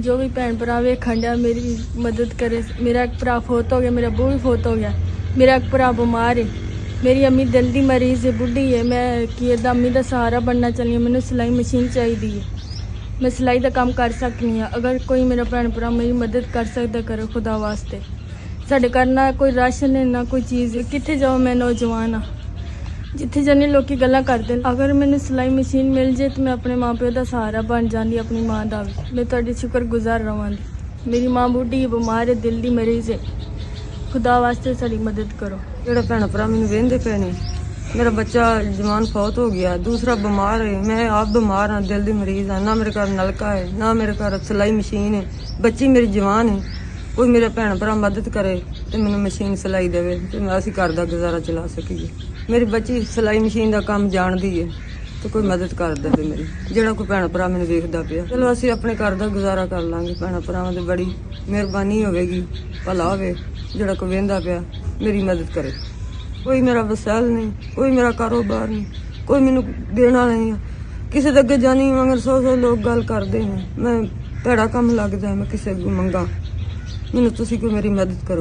ਹੁਣ ਜੋ ਵੀ ਭੈਣ ਭਰਾ ਵੇਖਣ ਡਿਆ ਮੇਰੀ ਮਦਦ ਕਰੇ। ਮੇਰਾ ਇੱਕ ਭਰਾ ਫੌਤ ਹੋ ਗਿਆ, ਮੇਰਾ ਬਹੂ ਵੀ ਫੌਤ ਹੋ ਗਿਆ, ਮੇਰਾ ਇੱਕ ਭਰਾ ਬਿਮਾਰ ਹੈ, ਮੇਰੀ ਅੰਮੀ ਦਿਲ ਦੀ ਮਰੀਜ਼ ਹੈ, ਬੁੱਢੀ ਹੈ। ਮੈਂ ਕੀ ਇਹਦਾ ਅੰਮੀ ਦਾ ਸਹਾਰਾ ਬਣਨਾ ਚਾਹੁੰਦੀ ਹਾਂ। ਮੈਨੂੰ ਸਿਲਾਈ ਮਸ਼ੀਨ ਚਾਹੀਦੀ ਹੈ, ਮੈਂ ਸਿਲਾਈ ਦਾ ਕੰਮ ਕਰ ਸਕਦੀ ਹਾਂ। ਅਗਰ ਕੋਈ ਮੇਰਾ ਭੈਣ ਭਰਾ ਮੇਰੀ ਮਦਦ ਕਰ ਸਕਦਾ ਕਰੋ ਖੁਦਾ ਵਾਸਤੇ। ਸਾਡੇ ਘਰ ਨਾ ਕੋਈ ਰਾਸ਼ਨ ਹੈ ਨਾ ਕੋਈ ਚੀਜ਼ ਹੈ। ਕਿੱਥੇ ਜਾਵਾਂ? ਮੈਂ ਨੌਜਵਾਨ ਹਾਂ, ਜਿੱਥੇ ਜਾਨੀ ਲੋਕੀ ਗੱਲਾਂ ਕਰਦੇ ਨੇ। ਅਗਰ ਮੈਨੂੰ ਸਿਲਾਈ ਮਸ਼ੀਨ ਮਿਲ ਜੇ ਤਾਂ ਮੈਂ ਆਪਣੇ ਮਾਂ ਪਿਓ ਦਾ ਸਹਾਰਾ ਬਣ ਜਾਂਦੀ, ਆਪਣੀ ਮਾਂ ਦਾ ਵੀ। ਮੈਂ ਤੁਹਾਡੀ ਸ਼ੁਕਰਗੁਜ਼ਾਰ ਰਵਾਂਗੀ। ਮੇਰੀ ਮਾਂ ਬੁੱਢੀ ਹੈ, ਬਿਮਾਰ ਹੈ, ਦਿਲ ਦੀ ਮਰੀਜ਼ ਹੈ। ਖੁਦਾ ਵਾਸਤੇ ਸਾਡੀ ਮਦਦ ਕਰੋ। ਜਿਹੜਾ ਭੈਣ ਭਰਾ ਮੈਨੂੰ ਵਹਿੰਦੇ ਪਏ ਨੇ, ਮੇਰਾ ਬੱਚਾ ਜਵਾਨ ਫੌਤ ਹੋ ਗਿਆ, ਦੂਸਰਾ ਬਿਮਾਰ ਹੈ, ਮੈਂ ਆਪ ਬਿਮਾਰ ਹਾਂ, ਦਿਲ ਦੀ ਮਰੀਜ਼ ਹਾਂ। ਨਾ ਮੇਰੇ ਘਰ ਨਲਕਾ ਹੈ, ਨਾ ਮੇਰੇ ਘਰ ਸਿਲਾਈ ਮਸ਼ੀਨ ਹੈ। ਬੱਚੀ ਮੇਰੀ ਜਵਾਨ ਹੈ। ਕੋਈ ਮੇਰਾ ਭੈਣ ਭਰਾ ਮਦਦ ਕਰੇ ਤੇ ਮੈਨੂੰ ਮਸ਼ੀਨ ਸਿਲਾਈ ਦੇਵੇ ਤੇ ਅਸੀਂ ਘਰ ਦਾ ਗੁਜ਼ਾਰਾ ਚਲਾ ਸਕੀਏ। ਮੇਰੀ ਬੱਚੀ ਸਿਲਾਈ ਮਸ਼ੀਨ ਦਾ ਕੰਮ ਜਾਣਦੀ ਹੈ ਤੇ ਕੋਈ ਮਦਦ ਕਰ ਦੇਵੇ ਮੇਰੀ। ਜਿਹੜਾ ਕੋਈ ਭੈਣ ਭਰਾ ਮੈਨੂੰ ਵੇਖਦਾ ਪਿਆ, ਚਲੋ ਅਸੀਂ ਆਪਣੇ ਘਰ ਦਾ ਗੁਜ਼ਾਰਾ ਕਰ ਲਾਂਗੇ। ਭੈਣਾਂ ਭਰਾਵਾਂ ਦੀ ਬੜੀ ਮਿਹਰਬਾਨੀ ਹੋਵੇਗੀ, ਭਲਾ ਹੋਵੇ। ਜਿਹੜਾ ਕੋਈ ਵੇਂਦਾ ਪਿਆ ਮੇਰੀ ਮਦਦ ਕਰੇ। ਕੋਈ ਮੇਰਾ ਵਸੈਲ ਨਹੀਂ, ਕੋਈ ਮੇਰਾ ਕਾਰੋਬਾਰ ਨਹੀਂ, ਕੋਈ ਮੈਨੂੰ ਦੇਣ ਵਾਲਾ ਨਹੀਂ। ਕਿਸੇ ਦੇ ਅੱਗੇ ਜਾਣੀ ਮਗਰ 100 ਲੋਕ ਗੱਲ ਕਰਦੇ ਨੇ। ਮੈਂ ਭੈੜਾ ਕੰਮ ਲੱਗਦਾ, ਮੈਂ ਕਿਸੇ ਅੱਗੇ ਮੰਗਾ। ਮੈਨੂੰ ਤੁਸੀਂ ਕੋਈ ਮੇਰੀ ਮਦਦ ਕਰੋ।